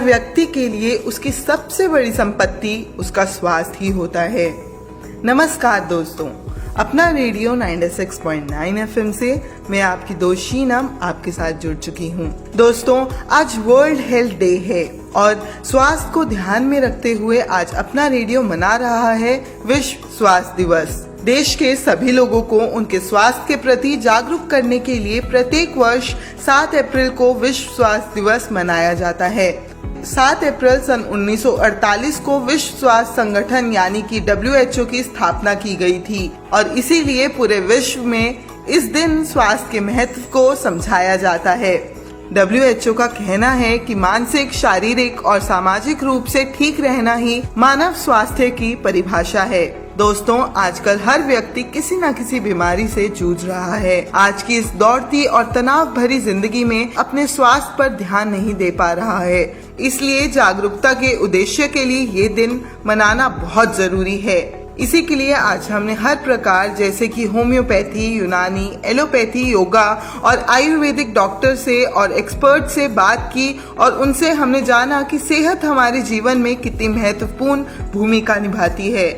व्यक्ति के लिए उसकी सबसे बड़ी संपत्ति उसका स्वास्थ्य ही होता है। नमस्कार दोस्तों, अपना रेडियो 96.9 FM से मैं आपकी दोस्त शीनम आपके साथ जुड़ चुकी हूँ। दोस्तों, आज वर्ल्ड हेल्थ डे है और स्वास्थ्य को ध्यान में रखते हुए आज अपना रेडियो मना रहा है विश्व स्वास्थ्य दिवस। देश के सभी लोगों को उनके स्वास्थ्य के प्रति जागरूक करने के लिए प्रत्येक वर्ष 7 अप्रैल को विश्व स्वास्थ्य दिवस मनाया जाता है। 7 अप्रैल सन 1948 को विश्व स्वास्थ्य संगठन यानी कि WHO की स्थापना की गई थी और इसीलिए पूरे विश्व में इस दिन स्वास्थ्य के महत्व को समझाया जाता है। WHO का कहना है कि मानसिक, शारीरिक और सामाजिक रूप से ठीक रहना ही मानव स्वास्थ्य की परिभाषा है। दोस्तों, आजकल हर व्यक्ति किसी न किसी बीमारी से जूझ रहा है। आज की इस दौड़ती और तनाव भरी जिंदगी में अपने स्वास्थ्य पर ध्यान नहीं दे पा रहा है। इसलिए जागरूकता के उद्देश्य के लिए ये दिन मनाना बहुत जरूरी है। इसी के लिए आज हमने हर प्रकार जैसे कि होम्योपैथी, यूनानी, एलोपैथी, योगा और आयुर्वेदिक डॉक्टर से और एक्सपर्ट से बात की और उनसे हमने जाना कि सेहत हमारे जीवन में कितनी महत्वपूर्ण भूमिका निभाती है।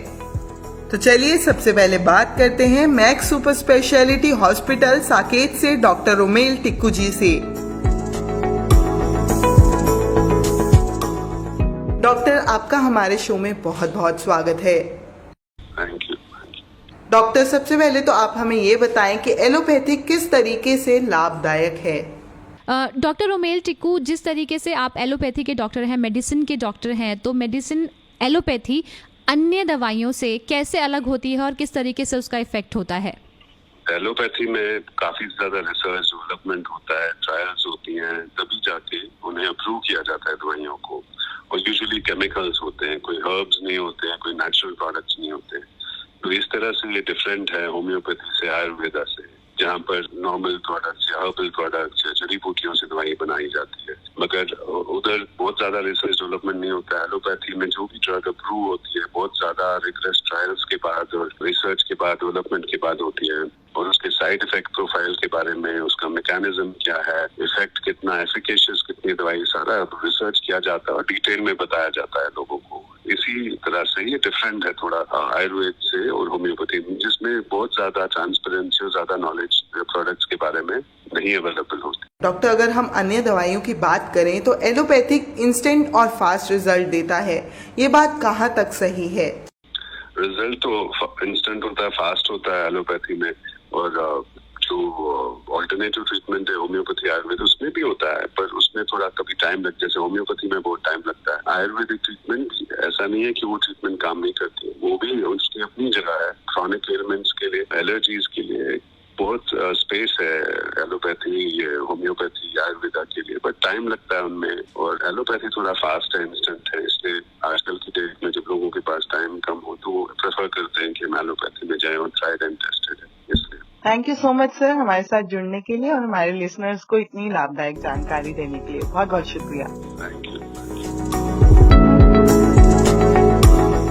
तो चलिए सबसे पहले बात करते हैं max super speciality hospital Saket से डॉक्टर रोमेल टिक्कू जी से। डॉक्टर, आपका हमारे शो में बहुत बहुत स्वागत है। Thank you. डॉक्टर, सबसे पहले तो आप हमें ये बताएं कि एलोपैथी किस तरीके से लाभदायक है। डॉक्टर रोमेल टिक्कू, जिस तरीके से आप एलोपैथी के डॉक्टर हैं, मेडिसिन के डॉक्टर हैं, तो मेडिसिन एलोपैथी अन्य दवाइयों से कैसे अलग होती है और किस तरीके से उसका इफेक्ट होता है? एलोपैथी में काफी ज्यादा रिसर्च डेवलपमेंट होता है, ट्रायल्स होती हैं, तभी जाके उन्हें अप्रूव किया जाता है दवाइयों को। और यूजुअली केमिकल्स होते हैं, कोई हर्ब्स नहीं होते हैं, कोई नेचुरल प्रोडक्ट्स नहीं होते हैं। तो इस तरह से ये डिफरेंट है होम्योपैथी से, आयुर्वेदा से, जहाँ पर नॉर्मल प्रोडक्ट्स या हर्बल प्रोडक्ट्स या जड़ी बूटियों से दवाई बनाई जाती है। मगर उधर बहुत ज्यादा रिसर्च डेवलपमेंट नहीं होता है। एलोपैथी में जो भी ड्रग अप्रूव होती है बहुत ज्यादा रिगरस ट्रायल्स के बाद और रिसर्च के बाद, डेवलपमेंट के बाद होती है और उसके साइड इफेक्ट प्रोफाइल के बारे में, उसका मैकेनिज्म क्या है, इफेक्ट कितना, एफिकेशियस कितनी दवाई, सारा रिसर्च किया जाता है और डिटेल में बताया जाता है लोगों को। इसी तरह से ये डिफरेंट है थोड़ा आयुर्वेद से और होम्योपैथी में, जिसमें बहुत ज्यादा ट्रांसपेरेंसी और ज्यादा नॉलेज प्रोडक्ट्स के बारे में नहीं अवेलेबल होती। डॉक्टर, अगर हम अन्य दवाइयों की बात करें तो एलोपैथिक इंस्टेंट और फास्ट रिजल्ट देता है, ये बात कहाँ तक सही है? रिजल्ट तो इंस्टेंट होता है, फास्ट होता है एलोपैथी में, और जो ऑल्टरनेटिव ट्रीटमेंट है होम्योपैथी, आयुर्वेद, उसमें भी होता है, पर उसमें थोड़ा कभी टाइम लगता है। जैसे होम्योपैथी में बहुत टाइम लगता है। आयुर्वेदिक ट्रीटमेंट भी ऐसा नहीं है कि वो ट्रीटमेंट काम नहीं करती, वो भी उसकी अपनी जगह है। क्रॉनिक एलिमेंट्स के लिए, एलर्जीज के लिए बहुत स्पेस है एलोपैथी, ये होम्योपैथी, आयुर्वेदा के लिए, बट टाइम लगता है उनमें। और एलोपैथी थोड़ा फास्ट है, इंस्टेंट है, इसलिए आजकल की डेट में जब लोगों के पास टाइम कम हो तो वो प्रेफर करते हैं कि हम एलोपैथी में जाएं और ट्राइड एंड टेस्टेड है, इसलिए। Thank you so much sir, हमारे साथ जुड़ने के लिए और हमारे लिसनर्स को इतनी लाभदायक जानकारी देने के लिए बहुत बहुत शुक्रिया। Thank you.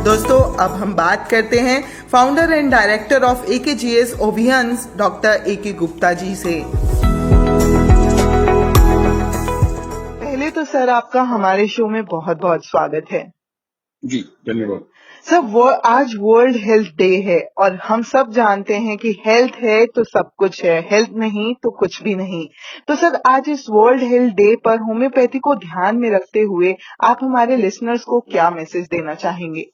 दोस्तों, अब हम बात करते हैं founder and director of AKGS ओवियंस डॉक्टर AK गुप्ता जी से। पहले तो सर आपका हमारे शो में बहुत बहुत स्वागत है। जी धन्यवाद सर, वो आज वर्ल्ड हेल्थ डे है और हम सब जानते हैं कि हेल्थ है तो सब कुछ है, हेल्थ नहीं तो कुछ भी नहीं। तो सर, आज इस वर्ल्ड हेल्थ डे पर होम्योपैथी को ध्यान में रखते हुए आप हमारे लिसनर्स को क्या मैसेज देना चाहेंगे?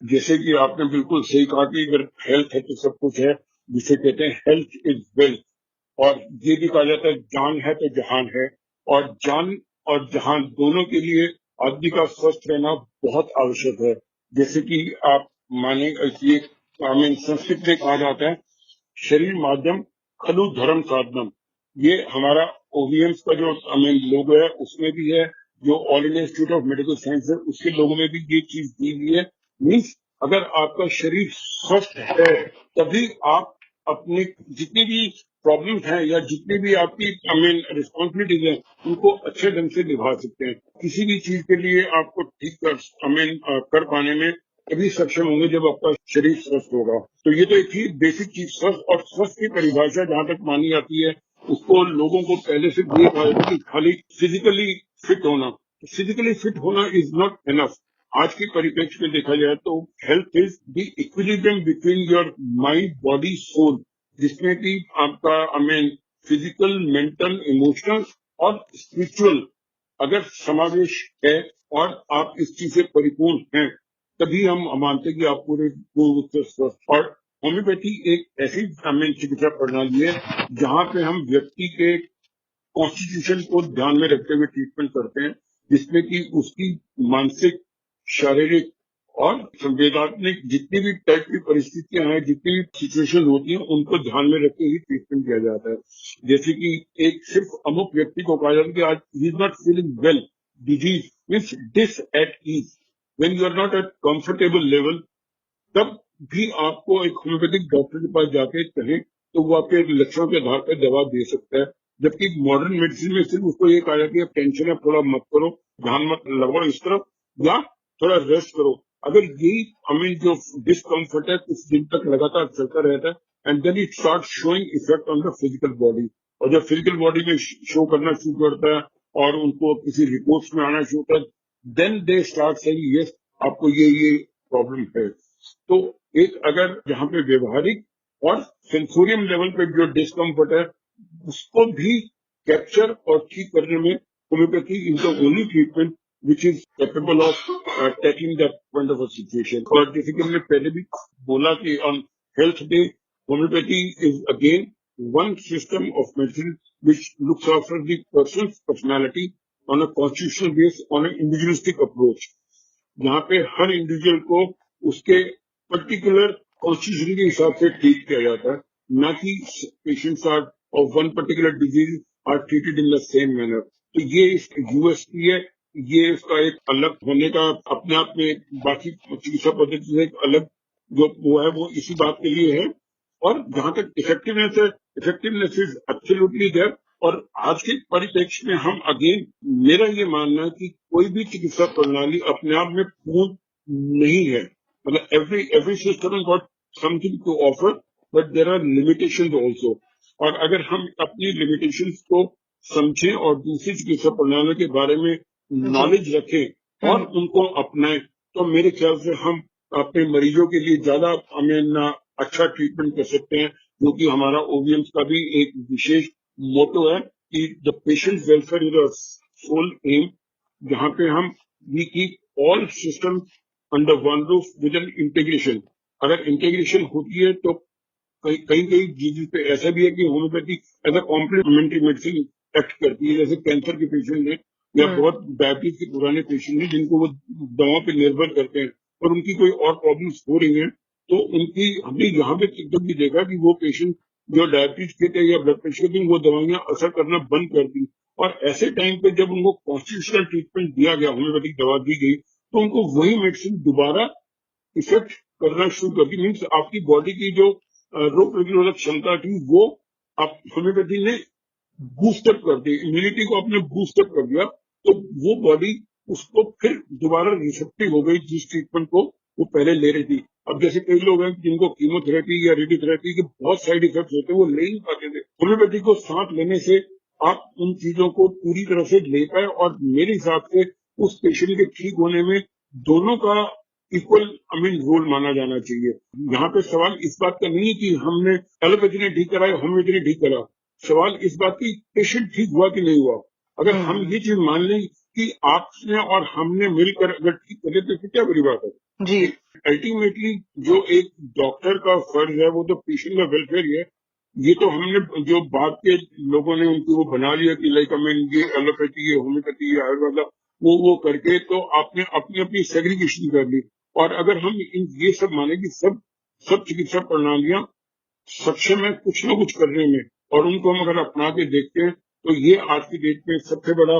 जैसे कि आपने बिल्कुल सही कहा कि अगर हेल्थ है तो सब कुछ है, जिसे कहते हैं हेल्थ इज वेल्थ। और ये भी कहा जाता है जान है तो जहान है, और जान और जहान दोनों के लिए आदमी का स्वस्थ रहना बहुत आवश्यक है। जैसे कि आप माने, ये संस्कृत में कहा जाता है शरीर माध्यम खलु धर्म साधनम। ये हमारा ओवीएम्स का जो लोगो है उसमें भी है, जो all India institute of medical science है उसके लोगों में भी ये चीज दी हुई है। मीन्स अगर आपका शरीर स्वस्थ है तभी आप अपनी जितनी भी प्रॉब्लम्स हैं या जितनी भी आपकी रिस्पॉन्सिबिलिटीज हैं उनको अच्छे ढंग से निभा सकते हैं। किसी भी चीज के लिए आपको ठीक कर पाने में तभी सक्षम होंगे जब आपका शरीर स्वस्थ होगा। तो ये तो एक ही बेसिक चीज, स्वस्थ और स्वस्थ की परिभाषा जहाँ तक मानी जाती है उसको लोगों को पहले से दिए कि खाली फिजिकली फिट होना, फिजिकली फिट होना इज नॉट एनफ। आज के परिप्रेक्ष्य में देखा जाए तो health is the equilibrium between your mind body soul, जिसमें कि आपका फिजिकल, मेंटल, इमोशनल और स्पिरिचुअल अगर समावेश है और आप इस चीज से परिपूर्ण हैं, तभी हम मानते हैं कि आप पूरे पूर्ण रूप से स्वस्थ। और होम्योपैथी एक ऐसी चिकित्सा प्रणाली है जहां पे हम व्यक्ति के कॉन्स्टिट्यूशन को ध्यान में रखते हुए ट्रीटमेंट करते हैं, जिसमें कि उसकी मानसिक, शारीरिक और संवैधानिक जितनी भी टाइप की परिस्थितियां हैं, जितनी भी सिचुएशन होती हैं, उनको ध्यान में रख के ही ट्रीटमेंट किया जाता है। जैसे कि एक सिर्फ अमुक व्यक्ति को कहा जाता है कि आज ही is not feeling well, disease means dis at ease, when you are not at comfortable level, तब भी आपको एक होम्योपैथिक डॉक्टर के पास जाके कहें तो वो आपके लक्षणों के आधार पर दवा दे सकता है। जबकि मॉडर्न मेडिसिन में सिर्फ उसको ये कहा जाता है कि टेंशन है, थोड़ा मत करो, ध्यान मत लगाओ इस तरफ, या थोड़ा रेस्ट करो। अगर यही जो डिस्कम्फर्ट है कुछ दिन तक लगातार चलता रहता है and then it start showing effect on the physical body, और जब फिजिकल बॉडी में शो करना शुरू करता है और उनको किसी रिपोर्ट्स में आना शुरू करता है, then they start saying yes आपको ये प्रॉब्लम है। तो एक अगर जहां पे व्यवहारिक और सेंसोरियम लेवल पे जो डिस्कम्फर्ट है उसको भी कैप्चर और ठीक करने में homeopathy is the only treatment which is capable of tackling that kind of a situation. और जैसे कि हमने पहले भी बोला कि on health day homeopathy is again one system of medicine which looks after the person's personality on a constitutional base, on an individualistic approach, जहाँ पे हर इंडिविजुअल को उसके पर्टिकुलर कॉन्स्टिट्यूशन के हिसाब से ट्रीट किया जाता है, ना कि patients are of one particular disease are treated in the same manner. तो ये इस यूएसपी है, ये इसका एक अलग होने का अपने आप में बाकी चिकित्सा पद्धति से एक अलग जो वो है वो इसी बात के लिए है। और जहां तक इफेक्टिवनेस है, इफेक्टिवनेस इज एब्सोल्युटली देयर। और आज के परिप्रेक्ष्य में हम अगेन मेरा ये मानना है कि कोई भी चिकित्सा प्रणाली अपने आप में पूर्ण नहीं है, मतलब every system has got something to offer, but there are limitations also. और अगर हम अपनी लिमिटेशंस को समझें और दूसरी चिकित्सा प्रणालियों के बारे में नॉलेज रखें और उनको अपनाएं, तो मेरे ख्याल से हम अपने मरीजों के लिए ज्यादा अच्छा ट्रीटमेंट कर सकते हैं, जो कि हमारा ओवीएम्स का भी एक विशेष मोटो है कि the patient welfare is a sole aim, जहां पे हम we keep all system under one roof with an integration. अगर इंटीग्रेशन होती है तो कई चीजों पे ऐसा भी है कि homeopathy as a complementary medicine act करती है। जैसे कैंसर के पेशेंट हैं या बहुत डायबिटीज के पुराने पेशेंट हैं जिनको वो दवाओं पे निर्भर करते हैं और उनकी कोई और प्रॉब्लम्स हो रही हैं, तो उनकी हमने यहाँ पे एकदम भी देखा कि वो पेशेंट जो डायबिटीज के थे या ब्लड प्रेशर के, वो दवाइयां असर करना बंद कर दी। और ऐसे टाइम पे जब उनको कॉन्स्टिट्यूशनल ट्रीटमेंट दिया गया, होम्योपैथिक दवा दी गई, तो उनको वही मेडिसिन दोबारा इफेक्ट करना शुरू कर दी। मीन्स आपकी बॉडी की जो रोग प्रतिरोधक क्षमता थी वो आप होम्योपैथी ने बूस्टअप कर दी, इम्यूनिटी को आपने बूस्टअप कर दिया, तो वो बॉडी उसको फिर दोबारा रिसेप्टिव हो गई जिस ट्रीटमेंट को वो पहले ले रही थी। अब जैसे कई लोग हैं जिनको कीमोथेरेपी या रेडियोथेरेपी के बहुत साइड इफेक्ट होते हैं, वो ले नहीं पाते थे। होम्योपैथी को साथ लेने से आप उन चीजों को पूरी तरह से ले पाए, और मेरे हिसाब से उस पेशेंट के ठीक होने में दोनों का इक्वल रोल माना जाना चाहिए। यहाँ पे सवाल इस बात का नहीं है कि हमने एलोपैथी ने ठीक करा या होम्योपैथी ने ठीक करा, सवाल इस बात की पेशेंट ठीक हुआ कि नहीं हुआ। अगर हम ये चीज मान लें कि आपने और हमने मिलकर अगर ठीक करे तो क्या बड़ी बात है जी। अल्टीमेटली जो एक डॉक्टर का फर्ज है वो तो पेशेंट का वेलफेयर ही है। ये तो हमने जो बाद के लोगों ने उनको वो बना लिया कि लाइक ये एलोपैथी, ये होम्योपैथी, ये आयुर्वेद, वो करके तो आपने अपनी अपनी सेग्रीगेशन कर ली। और अगर हम ये सब माने कि सब चिकित्सा प्रणालियां सक्षम है कुछ न कुछ करने में, और उनको हम अगर अपना के देखते हैं, तो ये आज की डेट में सबसे बड़ा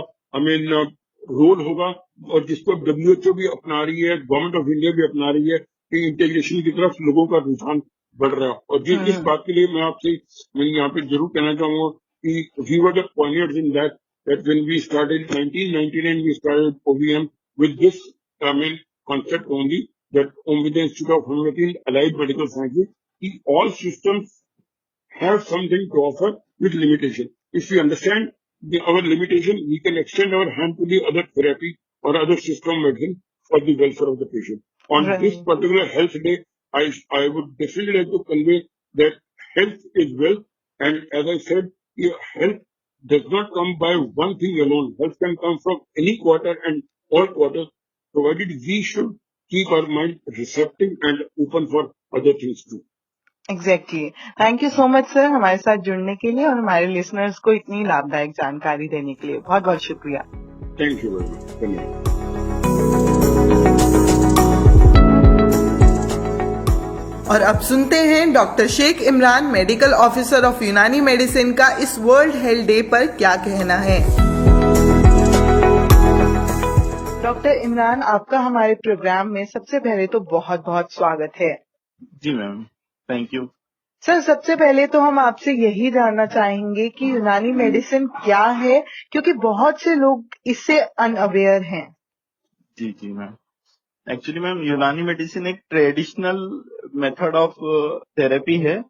रोल होगा, और जिसको WHO भी अपना रही है, गवर्नमेंट ऑफ इंडिया भी अपना रही है कि इंटीग्रेशन की तरफ लोगों का रुझान बढ़ रहा है। और जिस बात के लिए मैं आपसे यहाँ पे जरूर कहना चाहूंगा कि we were the pioneers in that when we started in 1999, we started OVM with this concept only, that with the Institute of Homeopathy and Allied Medical Sciences, all systems have something to offer with limitation. If we understand our limitation, we can extend our hand to the other therapy or other system medicine for the welfare of the patient. On this Right. particular health day, I would definitely like to convey that health is wealth, and as I said, health does not come by one thing alone. Health can come from any quarter and all quarters, provided we should keep our mind receptive and open for other things too. Exactly. Thank you so much sir हमारे साथ जुड़ने के लिए और हमारे listeners को इतनी लाभदायक जानकारी देने के लिए बहुत बहुत शुक्रिया। Thank you very much. धन्यवाद। और अब सुनते हैं doctor Sheikh Imran medical officer of Unani medicine का इस वर्ल्ड हेल्थ डे पर क्या कहना है। डॉक्टर इमरान, आपका हमारे प्रोग्राम में सबसे पहले तो बहुत बहुत स्वागत है। जी मैम, थैंक यू। सर, सबसे पहले तो हम आपसे यही जानना चाहेंगे कि यूनानी मेडिसिन क्या है, क्योंकि बहुत से लोग इससे अनअवेयर हैं। जी जी मैम, एक्चुअली मैम यूनानी मेडिसिन एक ट्रेडिशनल मेथड ऑफ थेरेपी है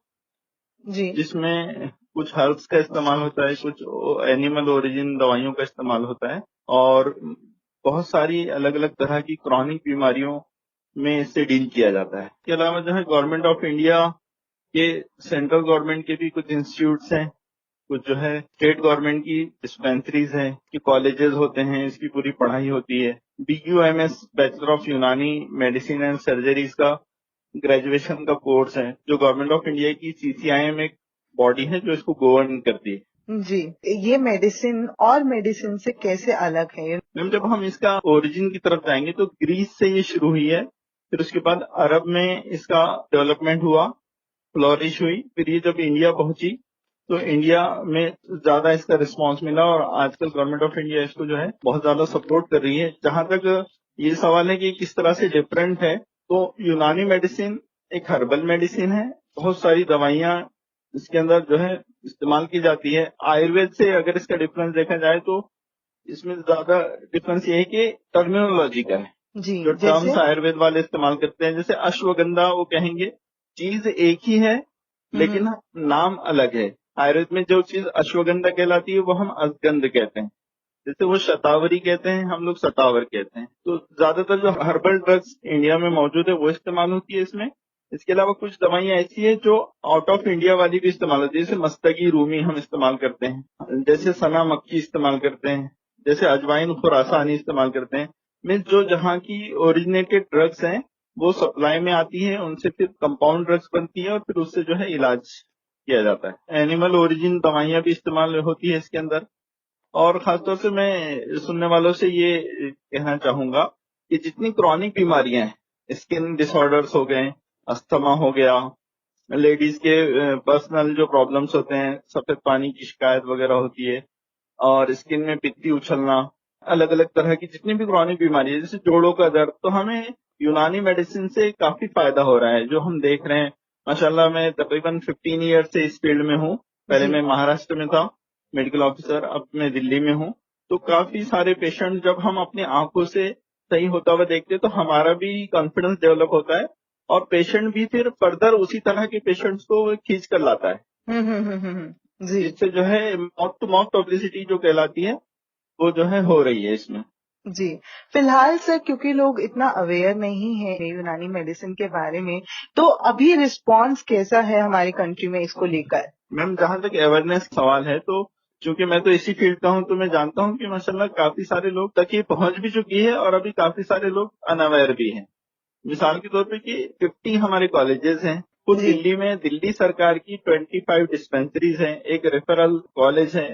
जी जिसमें कुछ हर्ब्स का इस्तेमाल होता है, कुछ एनिमल ओरिजिन दवाइयों का इस्तेमाल होता है और बहुत सारी अलग अलग तरह की क्रॉनिक बीमारियों में इससे डील किया जाता है। इसके अलावा जो है गवर्नमेंट ऑफ इंडिया के, सेंट्रल गवर्नमेंट के भी कुछ इंस्टीट्यूट्स हैं, कुछ जो है स्टेट गवर्नमेंट की डिस्पेंसरीज हैं, कि कॉलेजेस होते हैं, इसकी पूरी पढ़ाई होती है। BUMS bachelor of Unani medicine and surgeries का ग्रेजुएशन का कोर्स है, जो गवर्नमेंट ऑफ इंडिया की CCIM एक बॉडी है जो इसको गवर्न करती है। जी, ये मेडिसिन और मेडिसिन से कैसे अलग है? मैम, जब हम इसका ओरिजिन की तरफ जाएंगे तो ग्रीस से ये शुरू हुई है, फिर उसके बाद अरब में इसका डेवलपमेंट हुआ, फ्लोरिश हुई, फिर ये जब इंडिया पहुंची तो इंडिया में ज्यादा इसका रिस्पांस मिला और आजकल गवर्नमेंट ऑफ इंडिया इसको जो है बहुत ज्यादा सपोर्ट कर रही है। जहां तक ये सवाल है कि किस तरह से डिफरेंट है, तो यूनानी मेडिसिन एक हर्बल मेडिसिन है, बहुत सारी दवाइयां इसके अंदर जो है इस्तेमाल की जाती है। आयुर्वेद से अगर इसका डिफरेंस देखा जाए तो इसमें ज्यादा डिफरेंस ये है कि टर्मिनोलॉजी का है। जी, जो टर्म्स आयुर्वेद वाले इस्तेमाल करते हैं, जैसे अश्वगंधा, वो कहेंगे चीज एक ही है लेकिन नाम अलग है। आयुर्वेद में जो चीज अश्वगंधा कहलाती है वो हम अश्वगंध कहते हैं, जैसे वो शतावरी कहते हैं, हम लोग सतावर कहते हैं। तो ज्यादातर जो हर्बल ड्रग्स इंडिया में मौजूद है वो इस्तेमाल होती है इसमें। इसके अलावा कुछ दवाइयां ऐसी है जो आउट ऑफ इंडिया वाली भी इस्तेमाल होती है, जैसे मस्तगी रूमी हम इस्तेमाल करते हैं, जैसे सना मक्खी इस्तेमाल करते हैं, जैसे अजवाइन खुरासानी इस्तेमाल करते हैं। मीन्स जो जहाँ की ओरिजिनेटेड ड्रग्स हैं वो सप्लाई में आती है, उनसे फिर कंपाउंड ड्रग्स बनती है और फिर उससे जो है इलाज किया जाता है। एनिमल ओरिजिन दवाइयां भी इस्तेमाल होती है इसके अंदर। और खासतौर से मैं सुनने वालों से ये कहना चाहूंगा कि जितनी क्रॉनिक बीमारियां हैं, स्किन डिसऑर्डर्स हो गए, अस्थमा हो गया, लेडीज के पर्सनल जो प्रॉब्लम्स होते हैं, सफेद पानी की शिकायत वगैरह होती है और स्किन में पित्ती उछलना, अलग अलग तरह की जितनी भी क्रॉनिक बीमारी है, जैसे जोड़ों का दर्द, तो हमें यूनानी मेडिसिन से काफी फायदा हो रहा है जो हम देख रहे हैं। माशाल्लाह, मैं तकरीबन 15 ईयर से इस फील्ड में हूँ। पहले मैं महाराष्ट्र में था मेडिकल ऑफिसर, अब मैं दिल्ली में हूँ। तो काफी सारे पेशेंट जब हम अपनी आंखों से सही होता हुआ देखते हैं तो हमारा भी कॉन्फिडेंस डेवलप होता है और पेशेंट भी फिर फर्दर उसी तरह के पेशेंट्स को खींच कर लाता है। जी, इससे जो है माउथ टू माउथ पब्लिसिटी जो कहलाती है वो जो है हो रही है इसमें। जी। फिलहाल सर, क्योंकि लोग इतना अवेयर नहीं है यूनानी मेडिसिन के बारे में, तो अभी रिस्पांस कैसा है हमारी कंट्री में इसको लेकर? मैम, जहां तक अवेयरनेस सवाल है, तो चूंकि मैं तो इसी फील्ड का हूं तो मैं जानता हूं कि माशाल्लाह काफी सारे लोग तक ये पहुंच भी चुकी है और अभी काफी सारे लोग अनअवेयर भी हैं। मिसाल के तौर पे कि 50 हमारे कॉलेजेस हैं, कुछ दिल्ली में दिल्ली सरकार की 25 डिस्पेंसरीज हैं, एक रेफरल कॉलेज है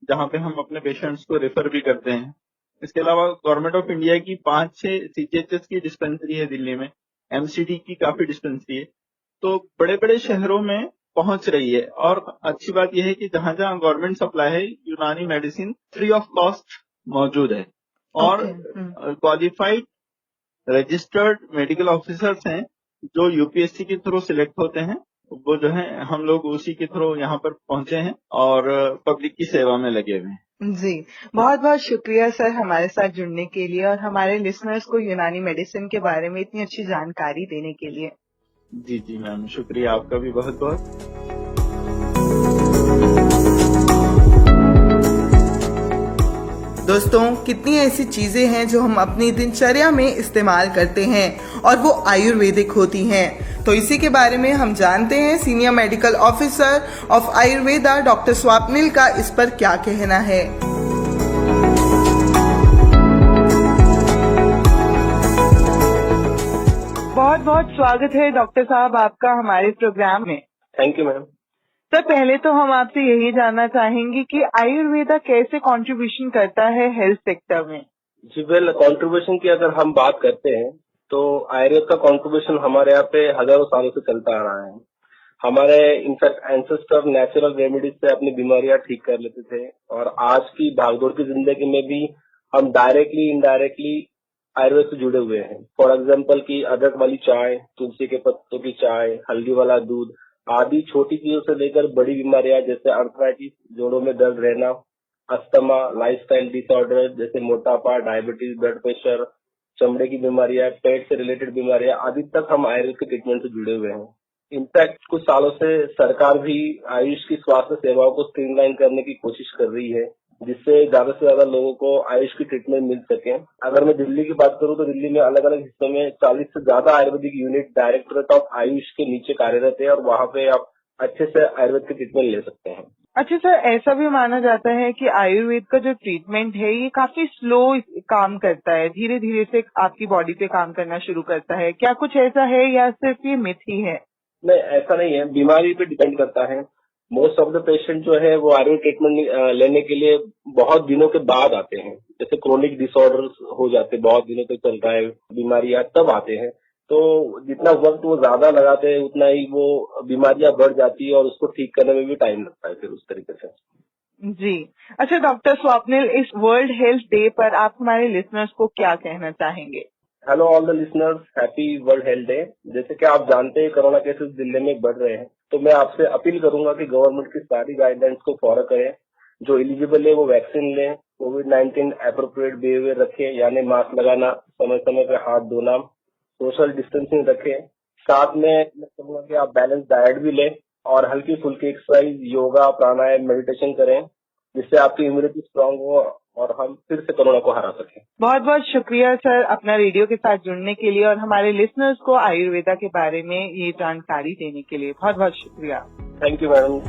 जहां पे हम अपने पेशेंट्स को रेफर भी करते हैं। इसके अलावा गवर्नमेंट ऑफ इंडिया की 5-6 CGHS की डिस्पेंसरी है दिल्ली में, MCD की काफी डिस्पेंसरी है। तो बड़े बड़े शहरों में पहुंच रही है और अच्छी बात यह है कि जहां जहां गवर्नमेंट सप्लाई है, यूनानी मेडिसिन फ्री ऑफ कॉस्ट मौजूद है और क्वालिफाइड रजिस्टर्ड मेडिकल ऑफिसर्स हैं जो UPSC के थ्रू सिलेक्ट होते हैं। वो जो है हम लोग उसी के थ्रू यहाँ पर पहुंचे हैं और पब्लिक की सेवा में लगे हुए हैं। जी, बहुत बहुत शुक्रिया सर हमारे साथ जुड़ने के लिए और हमारे लिसनर्स को यूनानी मेडिसिन के बारे में इतनी अच्छी जानकारी देने के लिए। जी जी मैम, शुक्रिया आपका भी बहुत बहुत। दोस्तों, कितनी ऐसी चीजें हैं जो हम अपनी दिनचर्या में इस्तेमाल करते हैं और वो आयुर्वेदिक होती हैं। तो इसी के बारे में हम जानते हैं senior medical officer of Ayurveda doctor Swapnil का इस पर क्या कहना है। बहुत बहुत स्वागत है डॉक्टर साहब आपका हमारे प्रोग्राम में। Thank you ma'am. सर, पहले तो हम आपसे यही जानना चाहेंगे कि आयुर्वेदा कैसे कंट्रीब्यूशन करता है हेल्थ सेक्टर में। जी वेल, कंट्रीब्यूशन की अगर हम बात करते हैं तो आयुर्वेद का कंट्रीब्यूशन हमारे यहाँ पे हजारों सालों से चलता आ रहा है। हमारे इनफैक्ट एंसेस्टर नेचुरल रेमेडीज से अपनी बीमारियां ठीक कर लेते थे और आज की भागदौड़ की जिंदगी में भी हम डायरेक्टली इनडायरेक्टली आयुर्वेद से जुड़े हुए हैं। फॉर एग्जाम्पल की अदरक वाली चाय, तुलसी के पत्तों की चाय, हल्दी वाला दूध आदि छोटी चीजों से लेकर बड़ी बीमारियां जैसे अर्थराइटिस, जोड़ों में दर्द रहना, अस्थमा, लाइफस्टाइल डिसऑर्डर जैसे मोटापा, डायबिटीज, ब्लड प्रेशर, चमड़े की बीमारियां, पेट से रिलेटेड बीमारियां आदि तक हम आयुर्वेद के ट्रीटमेंट से जुड़े हुए हैं। इनफैक्ट कुछ सालों से सरकार भी आयुष की स्वास्थ्य सेवाओं को स्ट्रीमलाइन करने की कोशिश कर रही है, जिससे ज्यादा से ज्यादा लोगों को आयुष की ट्रीटमेंट मिल सके। अगर मैं दिल्ली की बात करूं तो दिल्ली में अलग अलग हिस्सों में 40 से ज्यादा Ayurvedic unit directorate of Ayush के नीचे कार्यरत है और वहां पे आप अच्छे से आयुर्वेद की ट्रीटमेंट ले सकते हैं। अच्छा सर, ऐसा भी माना जाता है कि आयुर्वेद का जो ट्रीटमेंट है ये काफी स्लो काम करता है, धीरे धीरे से आपकी बॉडी पे काम करना शुरू करता है। क्या कुछ ऐसा है या सिर्फ ये मिथ ही है? नहीं, ऐसा नहीं है, बीमारी पे डिपेंड करता है। मोस्ट ऑफ द पेशेंट जो है वो आयुर्वेद ट्रीटमेंट लेने के लिए बहुत दिनों के बाद आते हैं। जैसे क्रोनिक डिसऑर्डर्स हो जाते हैं, बहुत दिनों तक चल रहा है बीमारियां, तब आते हैं। तो जितना वक्त वो ज्यादा लगाते हैं उतना ही वो बीमारियां बढ़ जाती है और उसको ठीक करने में भी टाइम लगता है फिर उस तरीके से। जी। अच्छा डॉक्टर स्वाप्निल, इस वर्ल्ड हेल्थ डे पर आप हमारे लिसनर्स को क्या कहना चाहेंगे? Hello all the listeners, happy world health day. जैसे कि आप जानते हैं कोरोना केसेस दिल्ली में बढ़ रहे हैं, तो मैं आपसे अपील करूंगा कि गवर्नमेंट की सारी गाइडलाइंस को फॉलो करें। जो एलिजिबल है वो वैक्सीन लें, कोविड-19 एप्रोप्रिएट बिहेवियर रखें, यानी मास्क लगाना, समय समय पर हाथ धोना, सोशल डिस्टेंसिंग रखें। साथ में मैं कहूँगा कि आप बैलेंस डाइट भी लें और हल्की फुल्की एक्सरसाइज, योगा, प्राणायाम, मेडिटेशन करें, जिससे आपकी इम्यूनिटी स्ट्रांग हो और हम फिर से कोरोना को हरा सकें। बहुत बहुत शुक्रिया सर अपना रेडियो के साथ जुड़ने के लिए और हमारे लिसनर्स को आयुर्वेदा के बारे में ये जानकारी देने के लिए बहुत बहुत शुक्रिया। Thank you madam.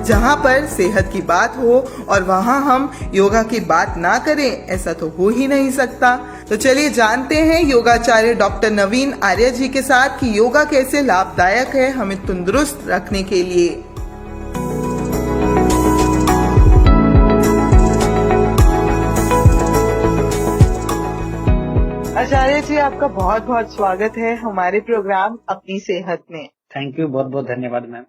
जहाँ पर सेहत की बात हो और वहाँ हम योगा की बात ना करें, ऐसा तो हो ही नहीं सकता। तो चलिए जानते हैं योगाचार्य डॉक्टर नवीन आर्य जी के साथ कि योगा कैसे लाभदायक है हमें तंदुरुस्त रखने के लिए। आचार्य जी, आपका बहुत बहुत स्वागत है हमारे प्रोग्राम अपनी सेहत में। थैंक यू, बहुत बहुत धन्यवाद मैम।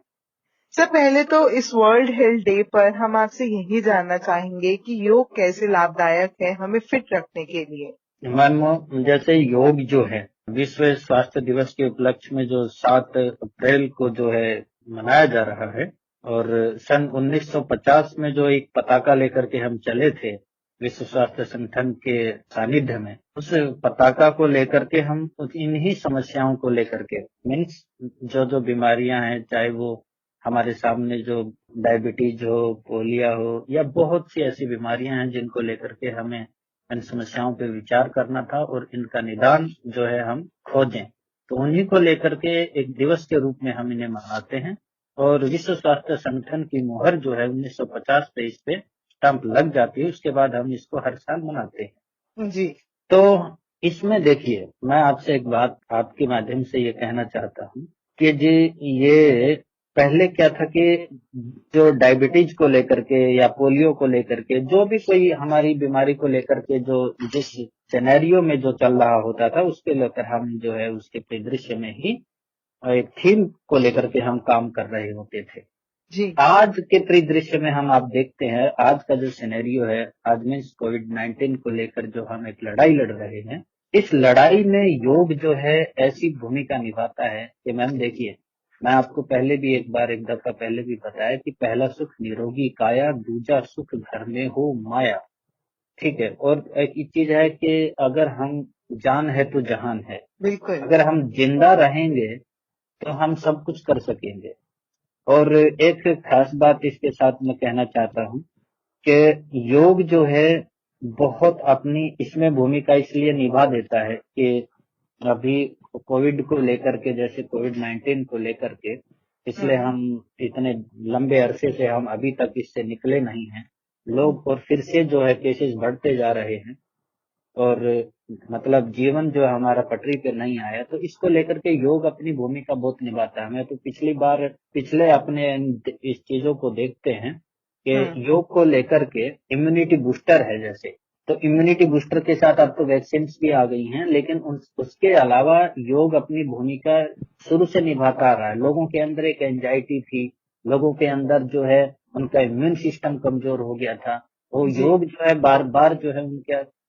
सर, पहले तो इस वर्ल्ड हेल्थ डे पर हम आपसे यही जानना चाहेंगे कि योग कैसे लाभदायक है हमें फिट रखने के लिए। मैम, जैसे योग जो है विश्व स्वास्थ्य दिवस के उपलक्ष्य में जो 7 अप्रैल को जो है मनाया जा रहा है और सन 1950 में जो एक पताका लेकर के हम चले थे विश्व स्वास्थ्य संगठन के सानिध्य में, उस पताका को लेकर के हम इन्हीं समस्याओं को लेकर के मीन्स जो बीमारियां हैं, चाहे वो हमारे सामने जो डायबिटीज हो, पोलिया हो या बहुत सी ऐसी बीमारियां हैं जिनको लेकर के हमें इन समस्याओं पे विचार करना था और इनका निदान जो है हम खोजें। तो उन्हीं को लेकर के एक दिवस के रूप में हम इन्हें मनाते हैं और विश्व स्वास्थ्य संगठन की मुहर जो है 1950 पे इस पे स्टैंप लग जाती है। उसके बाद हम इसको हर साल मनाते हैं जी। तो इसमें देखिए, मैं आपसे एक बात आपके माध्यम से ये कहना चाहता हूँ कि जी ये पहले क्या था कि जो डायबिटीज को लेकर के या पोलियो को लेकर के जो भी कोई हमारी बीमारी को लेकर के जो जिस सिनेरियो में जो चल रहा होता था उसके लेकर हम जो है उसके परिदृश्य में ही एक थीम को लेकर के हम काम कर रहे होते थे। जी। आज के परिदृश्य में हम आप देखते हैं आज का जो सिनेरियो है, आज में कोविड-19 को लेकर जो हम एक लड़ाई लड़ रहे हैं, इस लड़ाई में योग जो है ऐसी भूमिका निभाता है कि मैम देखिए, मैं आपको पहले भी एक दफा पहले भी बताया कि पहला सुख निरोगी काया, दूजा सुख घर में हो माया। ठीक है। और एक चीज है कि अगर हम जान है तो जहान है, बिल्कुल। अगर हम जिंदा रहेंगे तो हम सब कुछ कर सकेंगे। और एक खास बात इसके साथ मैं कहना चाहता हूँ कि योग जो है बहुत अपनी इसमें भूमिका इसलिए निभा देता है कि अभी कोविड को लेकर के, जैसे कोविड-19 को लेकर के, इसलिए हम इतने लंबे अरसे से हम अभी तक इससे निकले नहीं हैं। लोग और फिर से जो है केसेस बढ़ते जा रहे हैं और मतलब जीवन जो हमारा पटरी पे नहीं आया, तो इसको लेकर के योग अपनी भूमिका बहुत निभाता है। मैं तो पिछले अपने इस चीजों को देखते हैं कि योग को लेकर के इम्यूनिटी बूस्टर है जैसे, तो इम्यूनिटी बूस्टर के साथ अब तो वैक्सीन भी आ गई हैं, लेकिन उसके अलावा योग अपनी भूमिका शुरू से निभाता आ रहा है। लोगों के अंदर एक एंजाइटी थी, लोगों के अंदर जो है उनका इम्यून सिस्टम कमजोर हो गया था, वो योग जो है बार बार जो है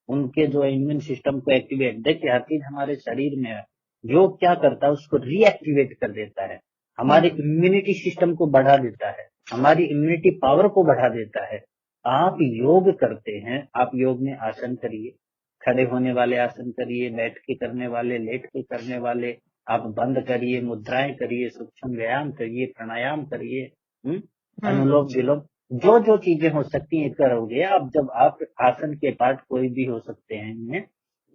उनके जो इम्यून सिस्टम को एक्टिवेट, देखिए हर चीज हमारे शरीर में है, योग क्या करता है उसको रीएक्टिवेट कर देता है, हमारे इम्यूनिटी सिस्टम को बढ़ा देता है, हमारी इम्यूनिटी पावर को बढ़ा देता है। आप योग करते हैं, आप योग में आसन करिए, खड़े होने वाले आसन करिए, बैठ के करने वाले, लेट के करने वाले, आप बंद करिए, मुद्राएं करिए, सूक्ष्म व्यायाम करिए, प्राणायाम करिए, अनुलोम विलोम, जो जो चीजें हो सकती हैं करोगे आप। जब आप आसन के पार्ट कोई भी हो सकते हैं इनमें,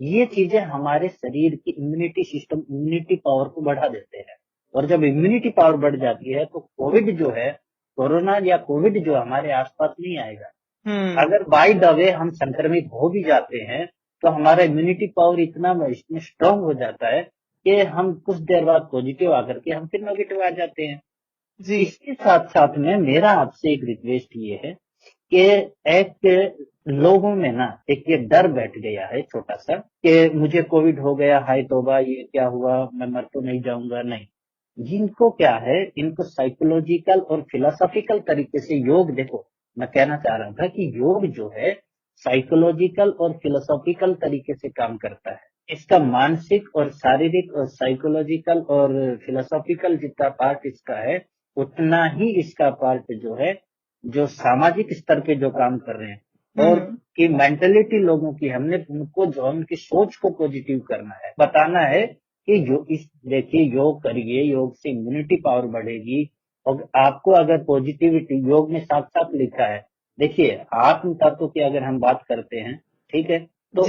ये चीजें हमारे शरीर की इम्यूनिटी सिस्टम, इम्यूनिटी पावर को बढ़ा देते हैं। और जब इम्यूनिटी पावर बढ़ जाती है तो कोविड जो है, कोरोना या कोविड जो हमारे आसपास नहीं आएगा। अगर बाय द वे हम संक्रमित हो भी जाते हैं तो हमारा इम्यूनिटी पावर इतना इसमें स्ट्रांग हो जाता है कि हम कुछ देर बाद पॉजिटिव आकर के हम फिर नेगेटिव आ जाते हैं। इसके साथ साथ में मेरा आपसे एक रिक्वेस्ट ये है कि एक लोगों में ना एक ये डर बैठ गया है छोटा सा कि मुझे कोविड हो गया, हाय तौबा, ये क्या हुआ, मैं मर तो नहीं जाऊंगा। नहीं, जिनको क्या है, इनको साइकोलॉजिकल और फिलोसॉफिकल तरीके से योग, देखो मैं कहना चाह रहा था कि योग जो है साइकोलॉजिकल और फिलोसॉफिकल तरीके से काम करता है। इसका मानसिक और शारीरिक और साइकोलॉजिकल और फिलोसॉफिकल जितना पार्ट इसका है, उतना ही इसका पार्ट जो है, जो सामाजिक स्तर पे जो काम कर रहे हैं और की मेंटेलिटी लोगों की, हमने उनको जो उनकी सोच को पॉजिटिव करना है, बताना है कि देखिए योग करिए, योग से इम्यूनिटी पावर बढ़ेगी। और आपको अगर पॉजिटिविटी, योग में साथ साथ लिखा है, देखिए आत्म तत्व की अगर हम बात करते हैं, ठीक है, तो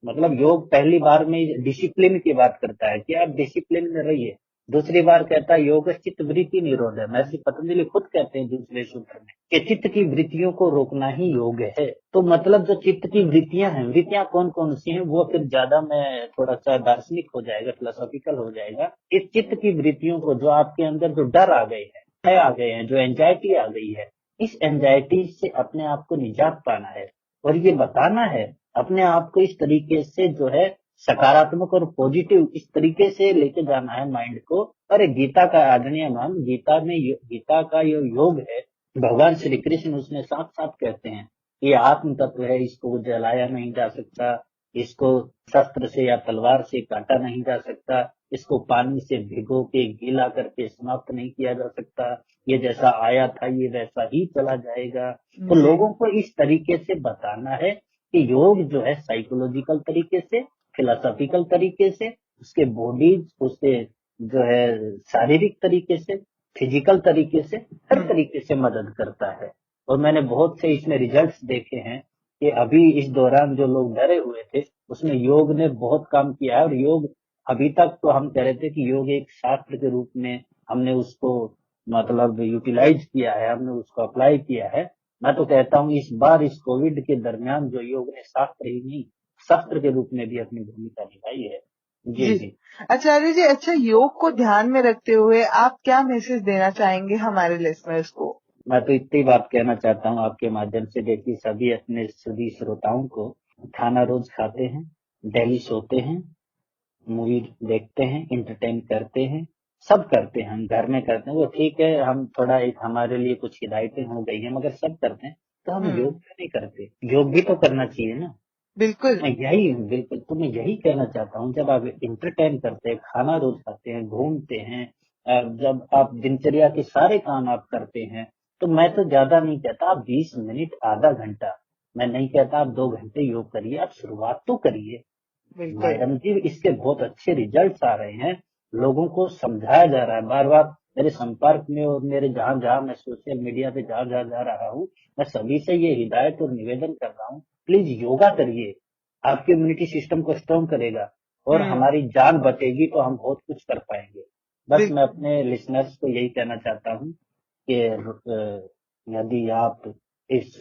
मतलब योग पहली बार में डिसिप्लिन की बात करता है कि आप डिसिप्लिन में रहिए। दूसरी बार कहता है योग चित्त वृत्ति निरोध है। महर्षि पतंजलि खुद कहते हैं दूसरे सूत्र में कि चित्त की वृत्तियों को रोकना ही योग है। तो मतलब जो चित्त की वृत्तियां हैं, वृत्तियां कौन कौन सी हैं, वो फिर ज्यादा में थोड़ा सा दार्शनिक हो जाएगा, फिलोसॉफिकल हो जाएगा। इस चित्त की वृत्तियों को, जो आपके अंदर जो डर आ गए हैं, भय आ गए हैं, जो एंजाइटी आ गई है, इस एंजाइटी से अपने आप को निजात पाना है और ये बताना है अपने आप को इस तरीके से जो है सकारात्मक और पॉजिटिव इस तरीके से लेके जाना है माइंड को। अरे गीता का आदरणीय नाम, गीता का ये योग है, भगवान श्री कृष्ण उसमें साथ साथ कहते हैं ये आत्म तत्व है, इसको जलाया नहीं जा सकता, इसको शस्त्र से या तलवार से काटा नहीं जा सकता, इसको पानी से भिगो के गीला करके समाप्त नहीं किया जा सकता, ये जैसा आया था ये वैसा ही चला जाएगा। तो लोगों को इस तरीके से बताना है कि योग जो है साइकोलॉजिकल तरीके से, फिलोसॉफिकल तरीके से, उसके बॉडीज, उसके जो है शारीरिक तरीके से, फिजिकल तरीके से, हर तरीके से मदद करता है। और मैंने बहुत से इसमें रिजल्ट्स देखे हैं कि अभी इस दौरान जो लोग डरे हुए थे उसमें योग ने बहुत काम किया है। और योग अभी तक तो हम कह रहे थे कि योग एक शास्त्र के रूप में हमने उसको मतलब यूटिलाइज किया है, हमने उसको अप्लाई किया है। मैं तो कहता हूँ इस बार इस कोविड के दरमियान जो योग ने शास्त्र ही नहीं, शास्त्र के रूप में भी अपनी भूमिका निभाई है। जी। आचार्य जी, अच्छा, योग को ध्यान में रखते हुए आप क्या मैसेज देना चाहेंगे हमारे लिसनर्स को? मैं तो इतनी बात कहना चाहता हूँ आपके माध्यम से, देखिए सभी श्रोताओं को, खाना रोज खाते हैं, डेली सोते हैं, मूवी देखते हैं, एंटरटेन करते हैं, सब करते हैं, हम घर में करते हैं, वो ठीक है, हम थोड़ा एक हमारे लिए कुछ हिदायतें हो गई हैं, मगर सब करते हैं, तो हम योग क्यों नहीं करते? योग भी तो करना चाहिए ना। बिल्कुल, बिल्कुल, तो मैं यही कहना चाहता हूँ, जब आप एंटरटेन करते हैं, खाना रोज खाते हैं, घूमते हैं, जब आप दिनचर्या के सारे काम आप करते हैं, तो मैं तो ज्यादा नहीं कहता, आप 20 मिनट, आधा घंटा, मैं नहीं कहता आप 2 घंटे योग करिए, आप शुरुआत तो करिए। मैडम जी, इसके बहुत अच्छे रिजल्ट्स आ रहे हैं, लोगों को समझाया जा रहा है, बार बार मेरे संपर्क में और मेरे जहां जहां मैं सोशल मीडिया पे जहां जहां जा रहा हूँ, मैं सभी से ये हिदायत और निवेदन कर रहा हूँ, प्लीज योगा करिए, आपके इम्यूनिटी सिस्टम को स्ट्रॉन्ग करेगा और हमारी जान बचेगी तो हम बहुत कुछ कर पाएंगे। बस मैं अपने लिसनर्स को यही कहना चाहता हूँ कि यदि आप इस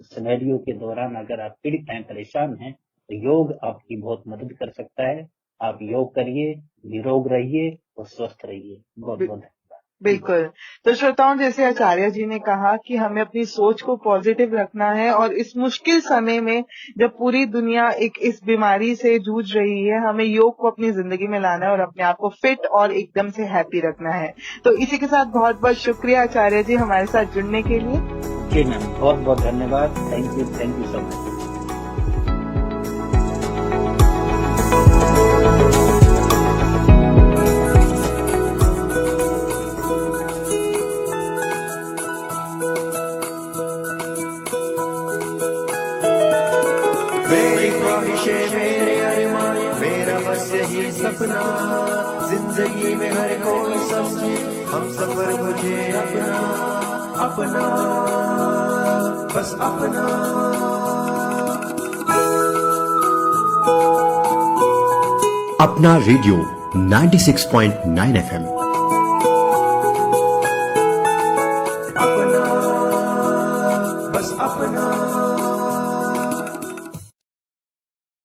सिनेरियो के दौरान अगर आप पीड़ित हैं, परेशान हैं, तो योग आपकी बहुत मदद कर सकता है। आप योग करिए, निरोग रहिए और स्वस्थ रहिए। बहुत बहुत धन्यवाद। बिल्कुल। तो श्रोताओं, जैसे आचार्य जी ने कहा कि हमें अपनी सोच को पॉजिटिव रखना है और इस मुश्किल समय में जब पूरी दुनिया इस बीमारी से जूझ रही है, हमें योग को अपनी जिंदगी में लाना है और अपने आप को फिट और एकदम से हैप्पी रखना है। तो इसी के साथ बहुत बहुत शुक्रिया आचार्य जी हमारे साथ जुड़ने के लिए। जी मैम, बहुत बहुत धन्यवाद। Thank you so much. मेरी ख्वाहिशें, मेरे अरमान, मेरा बस यही सपना, जिंदगी में हर कोई समझे हम सफर मुझे अपना, अपना, बस अपना। अपना रेडियो 96.9 FM